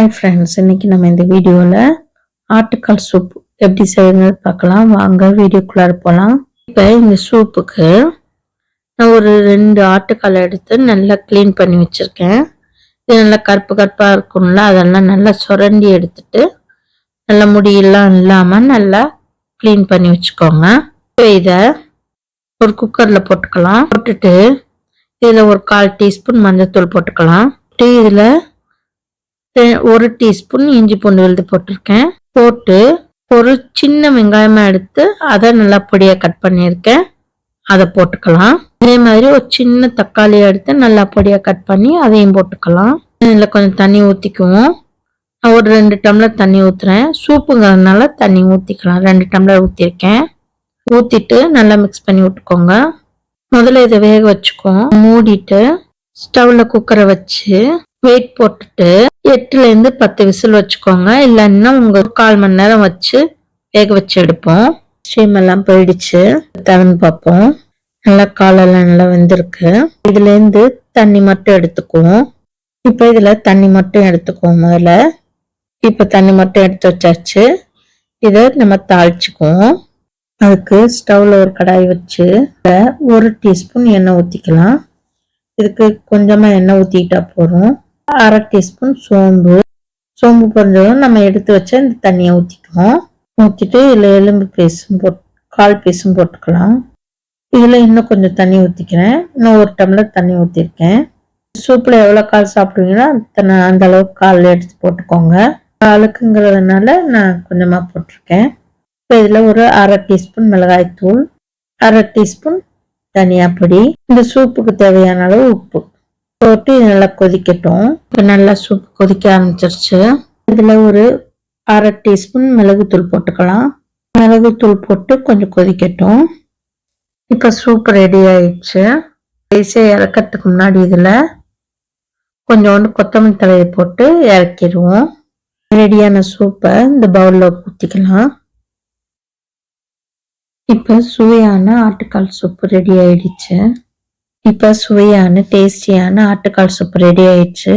Hi friends, இன்னைக்கு நம்ம இந்த வீடியோவில் ஆட்டுக்கால் சூப் எப்படி செய்யறது பார்க்கலாம். வாங்க வீடியோக்குள்ளார போகலாம். இப்போ இந்த சூப்புக்கு நான் ஒரு 2 ஆட்டுக்கால் எடுத்து நல்லா க்ளீன் பண்ணி வச்சுருக்கேன். இது நல்லா கருப்பு கருப்பாக இருக்கும்ல, அதெல்லாம் நல்லா சுரண்டி எடுத்துட்டு நல்லா முடியெல்லாம் இல்லாமல் நல்லா க்ளீன் பண்ணி வச்சுக்கோங்க. இப்போ இதை ஒரு குக்கரில் போட்டுக்கலாம். போட்டுட்டு இதில் ஒரு 1/4 டீஸ்பூன் மஞ்சள்தூள் போட்டுக்கலாம். இதில் 1 டீஸ்பூன் இஞ்சி பூண்டு விழுது போட்டிருக்கேன். போட்டு ஒரு சின்ன வெங்காயமா எடுத்து அதை நல்லா பொடியா கட் பண்ணியிருக்கேன், அதை போட்டுக்கலாம். அதே மாதிரி ஒரு சின்ன தக்காளி எடுத்து நல்லா பொடியா கட் பண்ணி அதையும் போட்டுக்கலாம். இதில் கொஞ்சம் தண்ணி ஊற்றிக்குவோம். நான் ஒரு 2 டம்ளர் தண்ணி ஊற்றுறேன். சூப்புங்கிறதுனால தண்ணி ஊற்றிக்கலாம். 2 டம்ளர் ஊற்றிருக்கேன். ஊற்றிட்டு நல்லா மிக்ஸ் பண்ணி விட்டுக்கோங்க. முதல்ல இதை வேக வச்சுக்குவோம். மூடிட்டு ஸ்டவ்ல குக்கரை வச்சு வெயிட் போட்டுட்டு 8லேருந்து 10 விசில் வச்சுக்கோங்க. இல்லைன்னா உங்க 1/4 மணி நேரம் வச்சு வேக வச்சு எடுப்போம். ஸ்டீம் எல்லாம் போயிடுச்சு. திறந்து பார்ப்போம். நல்லா காலெல்லாம் நல்லா வெந்திருக்கு. இதுலேருந்து தண்ணி மட்டும் எடுத்துக்குவோம். இப்போ இதுல தண்ணி மட்டும் எடுத்துக்குவோம். முதல்ல இப்போ தண்ணி மட்டும் எடுத்து வச்சாச்சு. இதை நம்ம தாளிச்சுக்குவோம். அதுக்கு ஸ்டவ்ல ஒரு கடாய் வச்சு 1 டீஸ்பூன் எண்ணெய் ஊற்றிக்கலாம். இதுக்கு கொஞ்சமா எண்ணெய் ஊற்றிக்கிட்டா போதும். 1/2 டீஸ்பூன் சோம்பு பொரிஞ்சதும் நம்ம எடுத்து வச்ச இந்த தண்ணியை ஊற்றிக்குவோம். ஊற்றிட்டு இதில் எலும்பு பீஸும் 1/4 பீஸும் போட்டுக்கலாம். இதில் இன்னும் கொஞ்சம் தண்ணி ஊற்றிக்கிறேன். இன்னும் 1 டம்ளர் தண்ணி ஊற்றிருக்கேன். சூப்பில் எவ்வளோ கால் சாப்பிடுவீங்கன்னா அந்த அளவுக்கு கால் எடுத்து போட்டுக்கோங்க. காலுக்குங்கிறதுனால நான் கொஞ்சமாக போட்டிருக்கேன். இப்போ இதில் ஒரு 1/2 டீஸ்பூன் மிளகாய்த்தூள், 1/2 டீஸ்பூன் தனியா பொடி, இந்த சூப்புக்கு தேவையான அளவு உப்பு போட்டு நல்லா கொதிக்கட்டும். இப்போ நல்லா சூப் கொதிக்க ஆரம்பிச்சிருச்சு. இதில் ஒரு 1/2 டீஸ்பூன் மிளகுத்தூள் போட்டுக்கலாம். மிளகுத்தூள் போட்டு கொஞ்சம் கொதிக்கட்டும். இப்போ சூப் ரெடி ஆயிடுச்சு. ஈஸியாக இறக்கிறதுக்கு முன்னாடி இதில் கொஞ்சோண்டு கொத்தமல்லி தழையை போட்டு இறக்கிடுவோம். ரெடியான சூப்பை இந்த பவுலில் ஊற்றிக்கலாம். இப்போ சுவையான ஆட்டுக்கால் சூப்பு ரெடி ஆயிடுச்சு. இப்போ சுவையான டேஸ்டியான ஆட்டுக்கால் சூப் ரெடி ஆயிடுச்சு.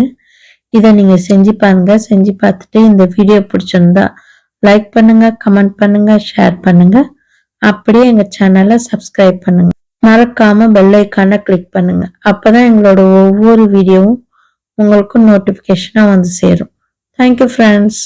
இதை நீங்க செஞ்சு பாருங்க. செஞ்சு பார்த்துட்டு இந்த வீடியோ பிடிச்சிருந்தா லைக் பண்ணுங்க, கமெண்ட் பண்ணுங்க, ஷேர் பண்ணுங்க. அப்படியே எங்க சேனலை சப்ஸ்கிரைப் பண்ணுங்க. மறக்காம பெல் ஐக்கானை கிளிக் பண்ணுங்க. அப்பதான் எங்களோட ஒவ்வொரு வீடியோவும் உங்களுக்கு நோட்டிபிகேஷனா வந்து சேரும். Thank you friends.